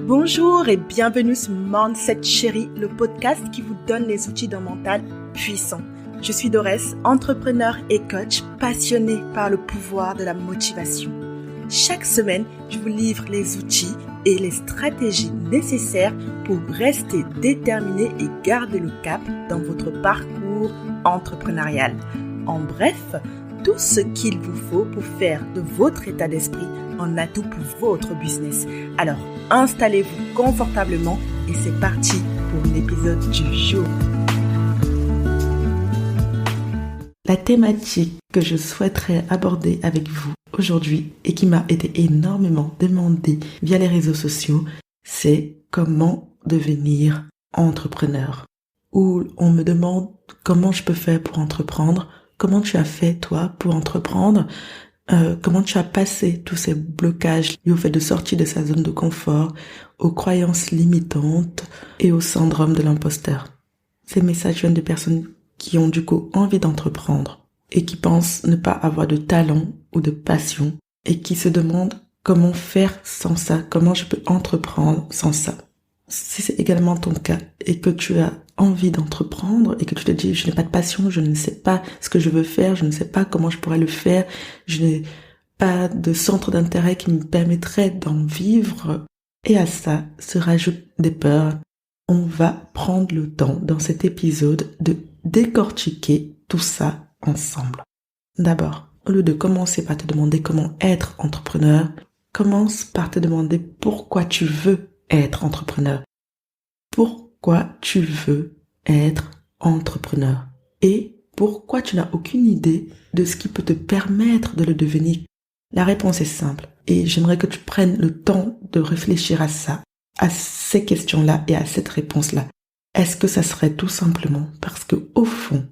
Bonjour et bienvenue sur Mindset Chérie, le podcast qui vous donne les outils d'un mental puissant. Je suis Dorès, entrepreneur et coach passionnée par le pouvoir de la motivation. Chaque semaine, je vous livre les outils et les stratégies nécessaires pour rester déterminé et garder le cap dans votre parcours entrepreneurial. En bref, tout ce qu'il vous faut pour faire de votre état d'esprit un atout pour votre business. Alors, installez-vous confortablement et c'est parti pour l'épisode du jour. La thématique que je souhaiterais aborder avec vous aujourd'hui et qui m'a été énormément demandée via les réseaux sociaux, c'est comment devenir entrepreneur. Où on me demande comment je peux faire pour entreprendre, comment tu as fait toi pour entreprendre, comment tu as passé tous ces blocages liés au fait de sortir de sa zone de confort, aux croyances limitantes et au syndrome de l'imposteur. Ces messages viennent de personnes qui ont du coup envie d'entreprendre et qui pensent ne pas avoir de talent ou de passion et qui se demandent comment faire sans ça, comment je peux entreprendre sans ça. Si c'est également ton cas et que tu as envie d'entreprendre et que tu te dis je n'ai pas de passion, je ne sais pas ce que je veux faire, je ne sais pas comment je pourrais le faire, je n'ai pas de centre d'intérêt qui me permettrait d'en vivre, et à ça se rajoutent des peurs. On va prendre le temps dans cet épisode de décortiquer tout ça ensemble. D'abord, au lieu de commencer par te demander comment être entrepreneur, commence par te demander pourquoi tu veux être entrepreneur. Pourquoi tu veux être entrepreneur et pourquoi tu n'as aucune idée de ce qui peut te permettre de le devenir. La réponse est simple et j'aimerais que tu prennes le temps de réfléchir à ça, à ces questions-là et à cette réponse-là. Est-ce que ça serait tout simplement parce que au fond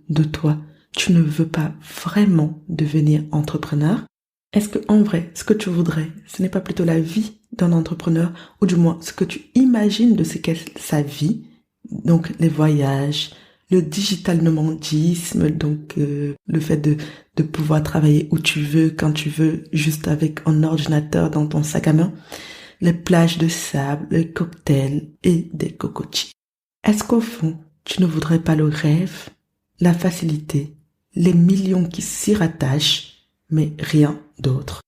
de toi, tu ne veux pas vraiment devenir entrepreneur? Est-ce que en vrai, ce que tu voudrais, ce n'est pas plutôt la vie d'un entrepreneur, ou du moins ce que tu imagines de ce qu'est sa vie, donc les voyages, le digital nomadisme, donc le fait de pouvoir travailler où tu veux, quand tu veux, juste avec un ordinateur dans ton sac à main, les plages de sable, les cocktails et des cocotiers. Est-ce qu'au fond, tu ne voudrais pas le rêve, la facilité, les millions qui s'y rattachent, mais rien d'autre?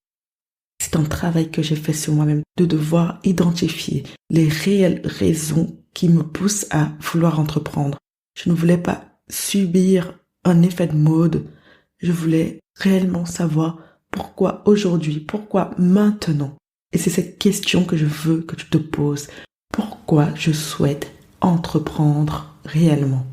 C'est un travail que j'ai fait sur moi-même, de devoir identifier les réelles raisons qui me poussent à vouloir entreprendre. Je ne voulais pas subir un effet de mode, je voulais réellement savoir pourquoi aujourd'hui, pourquoi maintenant. Et c'est cette question que je veux que tu te poses. Pourquoi je souhaite entreprendre réellement?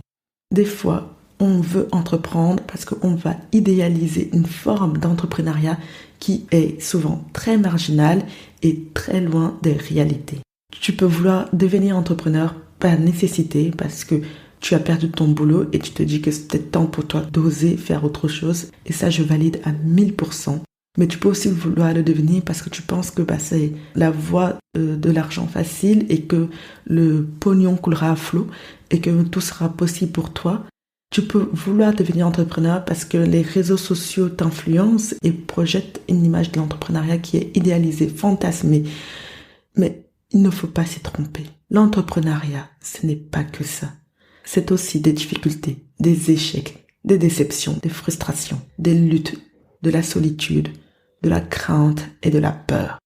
Des fois, on veut entreprendre parce qu'on va idéaliser une forme d'entrepreneuriat qui est souvent très marginale et très loin des réalités. Tu peux vouloir devenir entrepreneur par nécessité parce que tu as perdu ton boulot et tu te dis que c'est peut-être temps pour toi d'oser faire autre chose. Et ça, je valide à 1000%. Mais tu peux aussi vouloir le devenir parce que tu penses que c'est la voie de l'argent facile et que le pognon coulera à flot et que tout sera possible pour toi. Tu peux vouloir devenir entrepreneur parce que les réseaux sociaux t'influencent et projettent une image de l'entrepreneuriat qui est idéalisée, fantasmée. Mais il ne faut pas s'y tromper. L'entrepreneuriat, ce n'est pas que ça. C'est aussi des difficultés, des échecs, des déceptions, des frustrations, des luttes, de la solitude, de la crainte et de la peur.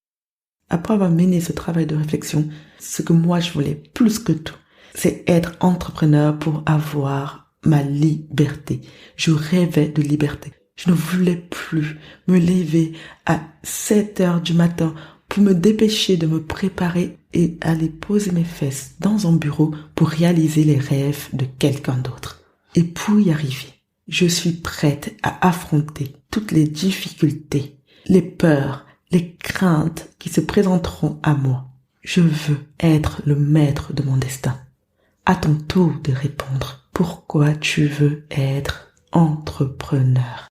Après avoir mené ce travail de réflexion, ce que moi je voulais plus que tout, c'est être entrepreneur pour avoir ma liberté. Je rêvais de liberté. Je ne voulais plus me lever à 7 heures du matin pour me dépêcher de me préparer et aller poser mes fesses dans un bureau pour réaliser les rêves de quelqu'un d'autre. Et pour y arriver, je suis prête à affronter toutes les difficultés, les peurs, les craintes qui se présenteront à moi. Je veux être le maître de mon destin. À ton tour de répondre. Pourquoi tu veux être entrepreneur?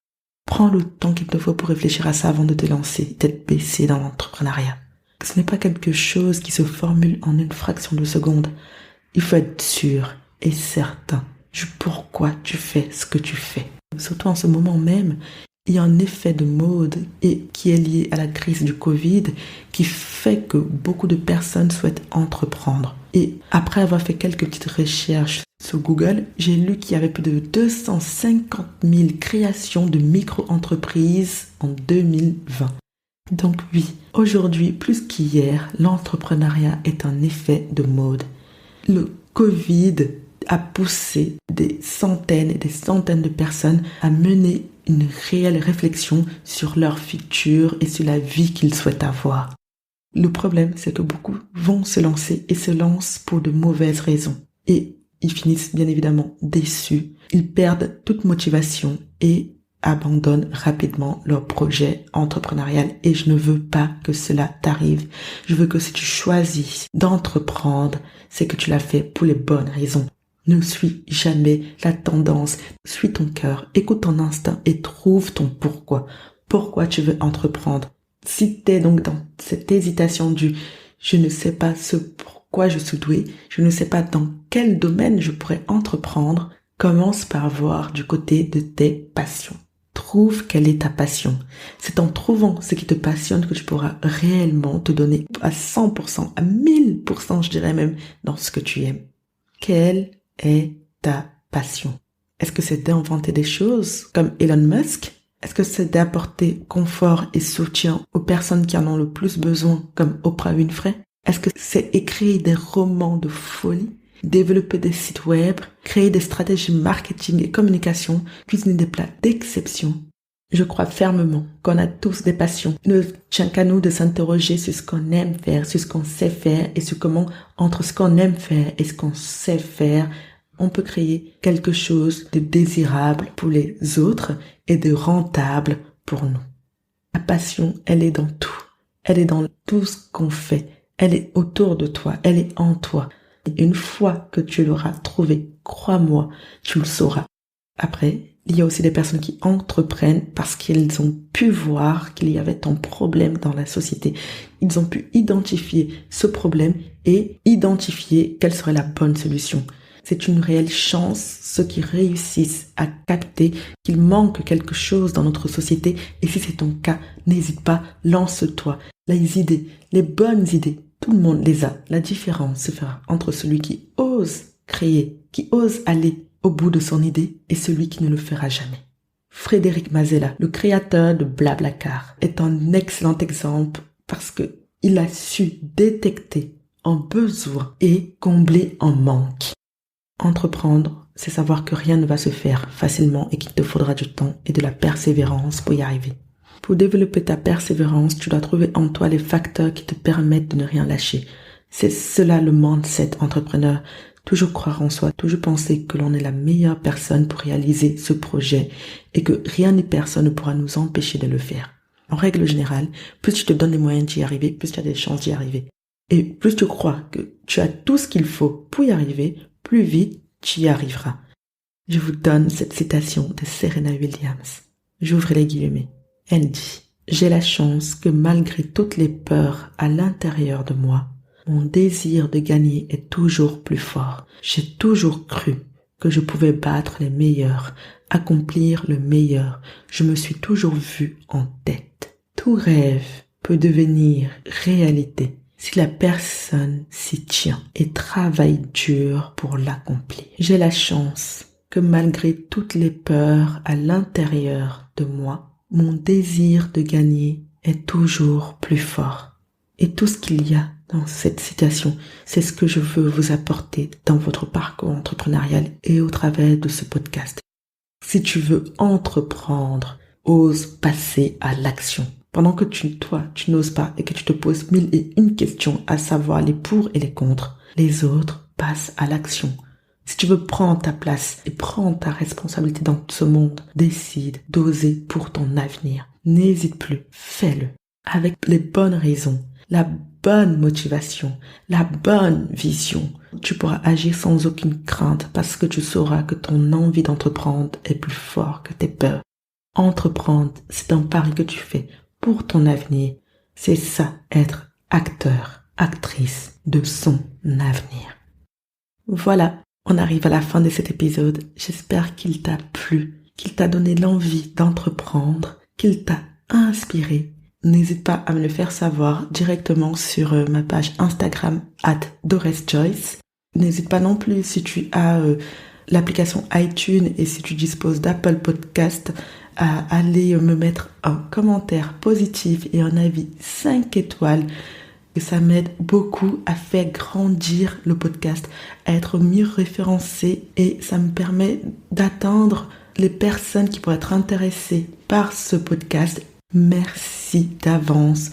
Prends le temps qu'il te faut pour réfléchir à ça avant de te lancer, tête baissée dans l'entrepreneuriat. Ce n'est pas quelque chose qui se formule en une fraction de seconde. Il faut être sûr et certain du pourquoi tu fais ce que tu fais. Surtout en ce moment même, Il y a un effet de mode et qui est lié à la crise du Covid qui fait que beaucoup de personnes souhaitent entreprendre. Et après avoir fait quelques petites recherches sur Google, j'ai lu qu'il y avait plus de 250 000 créations de micro-entreprises en 2020. Donc oui, aujourd'hui plus qu'hier, l'entrepreneuriat est un effet de mode. Le Covid a poussé des centaines et des centaines de personnes à mener une réelle réflexion sur leur futur et sur la vie qu'ils souhaitent avoir. Le problème, c'est que beaucoup vont se lancer et se lancent pour de mauvaises raisons. Et ils finissent bien évidemment déçus. Ils perdent toute motivation et abandonnent rapidement leur projet entrepreneurial. Et je ne veux pas que cela t'arrive. Je veux que si tu choisis d'entreprendre, c'est que tu l'as fait pour les bonnes raisons. Ne suis jamais la tendance, suis ton cœur, écoute ton instinct et trouve ton pourquoi. Pourquoi tu veux entreprendre? Si t'es donc dans cette hésitation du « je ne sais pas ce pourquoi je suis doué, je ne sais pas dans quel domaine je pourrais entreprendre », commence par voir du côté de tes passions. Trouve quelle est ta passion. C'est en trouvant ce qui te passionne que tu pourras réellement te donner à 100%, à 1000%, je dirais même, dans ce que tu aimes. Quelle est ta passion? Est-ce que c'est d'inventer des choses comme Elon Musk? Est-ce que c'est d'apporter confort et soutien aux personnes qui en ont le plus besoin comme Oprah Winfrey? Est-ce que c'est écrire des romans de folie, développer des sites web, créer des stratégies marketing et communication, cuisiner des plats d'exception? Je crois fermement qu'on a tous des passions. Il ne tient qu'à nous de s'interroger sur ce qu'on aime faire, sur ce qu'on sait faire et sur comment, entre ce qu'on aime faire et ce qu'on sait faire, on peut créer quelque chose de désirable pour les autres et de rentable pour nous. La passion, elle est dans tout. Elle est dans tout ce qu'on fait. Elle est autour de toi. Elle est en toi. Et une fois que tu l'auras trouvé, crois-moi, tu le sauras. Après, il y a aussi des personnes qui entreprennent parce qu'elles ont pu voir qu'il y avait un problème dans la société. Ils ont pu identifier ce problème et identifier quelle serait la bonne solution. C'est une réelle chance ceux qui réussissent à capter qu'il manque quelque chose dans notre société. Et si c'est ton cas, n'hésite pas, lance-toi. Les idées, les bonnes idées, tout le monde les a. La différence se fera entre celui qui ose créer, qui ose aller au bout de son idée et celui qui ne le fera jamais. Frédéric Mazella, le créateur de Blablacar, est un excellent exemple parce que il a su détecter un besoin et combler un manque. Entreprendre, c'est savoir que rien ne va se faire facilement et qu'il te faudra du temps et de la persévérance pour y arriver. Pour développer ta persévérance, tu dois trouver en toi les facteurs qui te permettent de ne rien lâcher. C'est cela le mindset entrepreneur. Toujours croire en soi, toujours penser que l'on est la meilleure personne pour réaliser ce projet et que rien ni personne ne pourra nous empêcher de le faire. En règle générale, plus tu te donnes les moyens d'y arriver, plus tu as des chances d'y arriver. Et plus tu crois que tu as tout ce qu'il faut pour y arriver, plus vite tu y arriveras. Je vous donne cette citation de Serena Williams. J'ouvre les guillemets. Elle dit « J'ai la chance que malgré toutes les peurs à l'intérieur de moi, mon désir de gagner est toujours plus fort. J'ai toujours cru que je pouvais battre les meilleurs, accomplir le meilleur. Je me suis toujours vue en tête. Tout rêve peut devenir réalité si la personne s'y tient et travaille dur pour l'accomplir. J'ai la chance que malgré toutes les peurs à l'intérieur de moi, mon désir de gagner est toujours plus fort. Et tout ce qu'il y a dans cette citation, c'est ce que je veux vous apporter dans votre parcours entrepreneurial et au travers de ce podcast. Si tu veux entreprendre, ose passer à l'action. Pendant que tu n'oses pas et que tu te poses 1001 questions, à savoir les pour et les contre, les autres passent à l'action. Si tu veux prendre ta place et prendre ta responsabilité dans ce monde, décide d'oser pour ton avenir. N'hésite plus, fais-le. Avec les bonnes raisons, la bonne motivation, la bonne vision, tu pourras agir sans aucune crainte parce que tu sauras que ton envie d'entreprendre est plus fort que tes peurs. Entreprendre, c'est un pari que tu fais pour ton avenir. C'est ça, être acteur, actrice de son avenir. Voilà, on arrive à la fin de cet épisode. J'espère qu'il t'a plu, qu'il t'a donné l'envie d'entreprendre, qu'il t'a inspiré, n'hésite pas à me le faire savoir directement sur ma page Instagram @DoresJoyce. N'hésite pas non plus si tu as l'application iTunes et si tu disposes d'Apple Podcast à aller me mettre un commentaire positif et un avis 5 étoiles. Et ça m'aide beaucoup à faire grandir le podcast, à être mieux référencé et ça me permet d'atteindre les personnes qui pourraient être intéressées par ce podcast. Merci d'avance